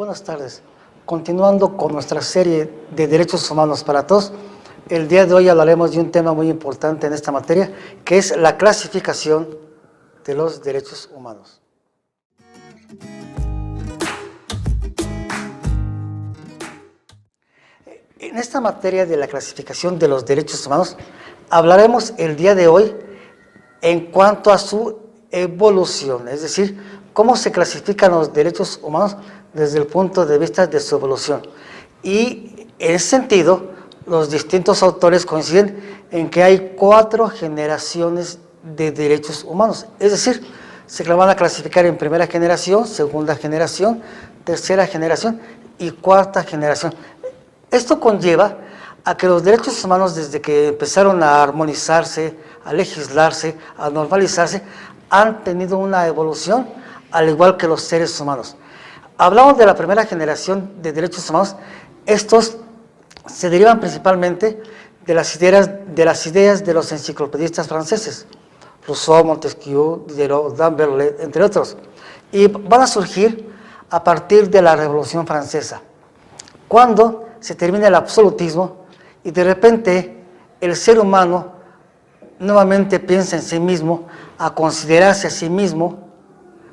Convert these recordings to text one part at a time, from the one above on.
Buenas tardes. Continuando con nuestra serie de derechos humanos para todos, el día de hoy hablaremos de un tema muy importante en esta materia, que es la clasificación de los derechos humanos. En esta materia de la clasificación de los derechos humanos, hablaremos el día de hoy en cuanto a su evolución, es decir, cómo se clasifican los derechos humanos desde el punto de vista de su evolución. Y en ese sentido, los distintos autores coinciden en que hay 4 generaciones de derechos humanos, es decir, se van a clasificar en primera generación, segunda generación, tercera generación y cuarta generación. Esto conlleva a que los derechos humanos, desde que empezaron a armonizarse, a legislarse, a normalizarse, han tenido una evolución, al igual que los seres humanos. Hablamos de la primera generación de derechos humanos. Estos se derivan principalmente de las ideas de los enciclopedistas franceses, Rousseau, Montesquieu, Diderot, D'Alembert, entre otros, y van a surgir a partir de la Revolución Francesa, cuando se termina el absolutismo y de repente el ser humano nuevamente piensa en sí mismo, a considerarse a sí mismo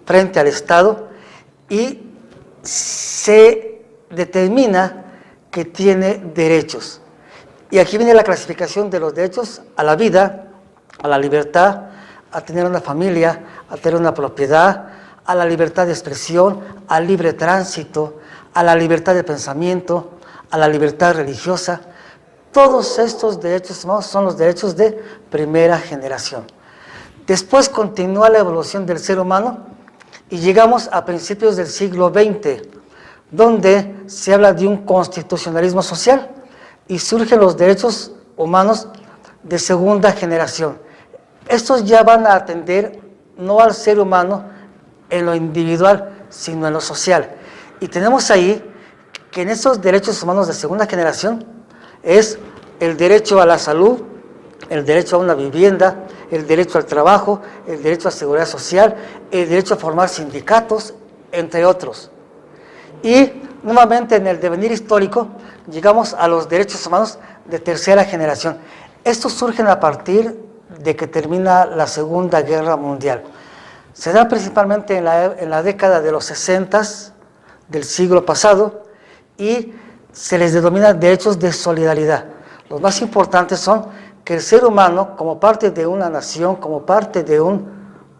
frente al Estado, y se determina que tiene derechos. Y aquí viene la clasificación de los derechos a la vida, a la libertad, a tener una familia, a tener una propiedad, a la libertad de expresión, al libre tránsito, a la libertad de pensamiento, a la libertad religiosa. Todos estos derechos humanos son los derechos de primera generación. Después continúa la evolución del ser humano y llegamos a principios del siglo XX, donde se habla de un constitucionalismo social y surgen los derechos humanos de segunda generación. Estos ya van a atender no al ser humano en lo individual, sino en lo social. Y tenemos ahí que en esos derechos humanos de segunda generación es el derecho a la salud, el derecho a una vivienda, el derecho al trabajo, el derecho a seguridad social, el derecho a formar sindicatos, entre otros. Y nuevamente en el devenir histórico llegamos a los derechos humanos de tercera generación. Estos surgen a partir de que termina la Segunda Guerra Mundial. Se da principalmente en la década de los 60 del siglo pasado y se les denomina derechos de solidaridad. Los más importantes son que el ser humano, como parte de una nación, como parte de un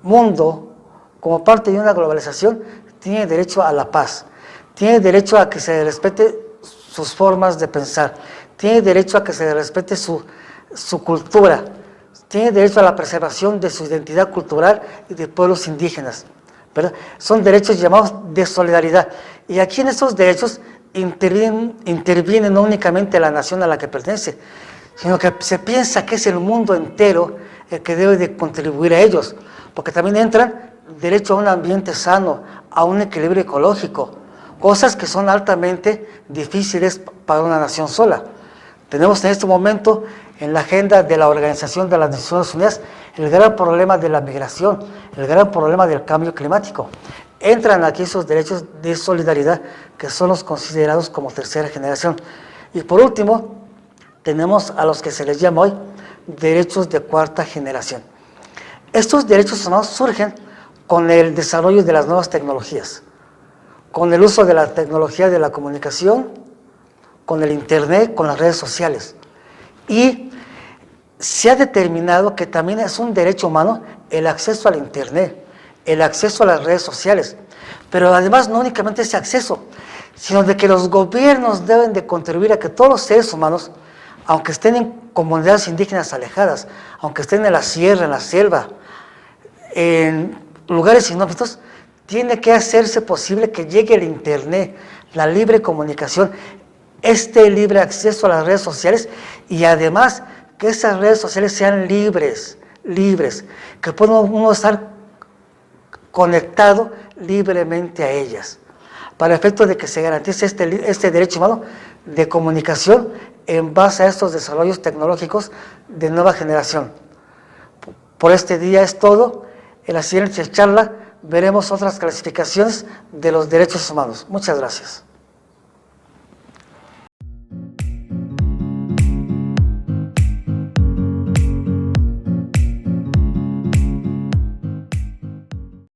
mundo, como parte de una globalización, tiene derecho a la paz, tiene derecho a que se respete sus formas de pensar, tiene derecho a que se respete su cultura, tiene derecho a la preservación de su identidad cultural y de pueblos indígenas, ¿verdad? Son derechos llamados de solidaridad. Y aquí en estos derechos interviene no únicamente la nación a la que pertenece, sino que se piensa que es el mundo entero el que debe de contribuir a ellos, porque también entran derecho a un ambiente sano, a un equilibrio ecológico, cosas que son altamente difíciles para una nación sola. Tenemos en este momento en la agenda de la Organización de las Naciones Unidas el gran problema de la migración, el gran problema del cambio climático. Entran aquí esos derechos de solidaridad que son los considerados como tercera generación. Y por último, tenemos a los que se les llama hoy derechos de cuarta generación. Estos derechos humanos surgen con el desarrollo de las nuevas tecnologías, con el uso de la tecnología de la comunicación, con el internet, con las redes sociales. Y se ha determinado que también es un derecho humano el acceso al internet, el acceso a las redes sociales, pero además no únicamente ese acceso, sino de que los gobiernos deben de contribuir a que todos los seres humanos, aunque estén en comunidades indígenas alejadas, aunque estén en la sierra, en la selva, en lugares inhóspitos, tiene que hacerse posible que llegue el internet, la libre comunicación, este libre acceso a las redes sociales, y además que esas redes sociales sean libres, que pueda uno estar conectado libremente a ellas, para efecto de que se garantice este derecho humano de comunicación en base a estos desarrollos tecnológicos de nueva generación. Por este día es todo. En la siguiente charla veremos otras clasificaciones de los derechos humanos. Muchas gracias.